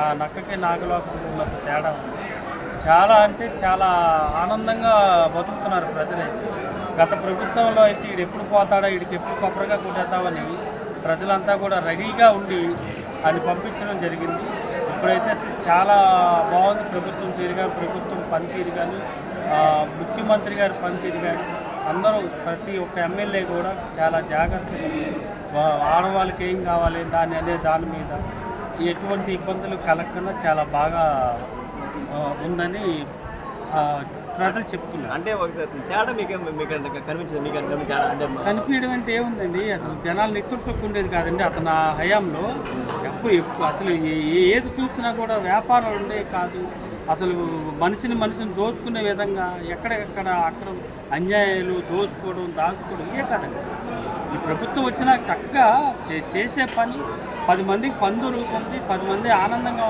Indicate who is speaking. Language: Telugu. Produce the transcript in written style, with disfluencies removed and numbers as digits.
Speaker 1: ఆ నక్కకి నాగలోకి ఉన్నంత తేడా ఉంది. చాలా అంటే చాలా ఆనందంగా బతుకుతున్నారు ప్రజలైతే. గత ప్రభుత్వంలో అయితే ఈడు ఎప్పుడు పోతాడో, వీడికి ఎప్పుడు కొబ్బరిగా కొట్టేద్దామని ప్రజలంతా కూడా రెడీగా ఉండి ఆయన పంపించడం జరిగింది. ఇప్పుడైతే చాలా బాగుంది ప్రభుత్వం తీరు కానీ, ప్రభుత్వం పనితీరు కానీ, ముఖ్యమంత్రి గారి పనితీరు కానీ, అందరూ ప్రతి ఒక్క ఎమ్మెల్యే కూడా చాలా జాగ్రత్తగా ఆడవాళ్ళకి ఏం కావాలి దాని మీద ఎటువంటి ఇబ్బందులు కలగకుండా చాలా బాగా ఉందని ప్రజలు చెప్తున్నారు.
Speaker 2: అంటే తేడా
Speaker 1: కనిపించడం అంటే ఏముందండి, అసలు జనాలు నెత్తురుసొక్కు ఉండేది కాదండి. అతను ఆ హయాంలో ఎప్పుడు అసలు ఏది చూసినా కూడా వ్యాపారం ఉండేది కాదు. అసలు మనిషిని దోచుకునే విధంగా ఎక్కడెక్కడ అక్కడ అన్యాయాలు దోచుకోవడం దాచుకోవడం ఇవే కాదండి. ఈ ప్రభుత్వం వచ్చినా చక్కగా చేసే పని 10 మందికి పని దొరుకుతుంది, 10 మంది ఆనందంగా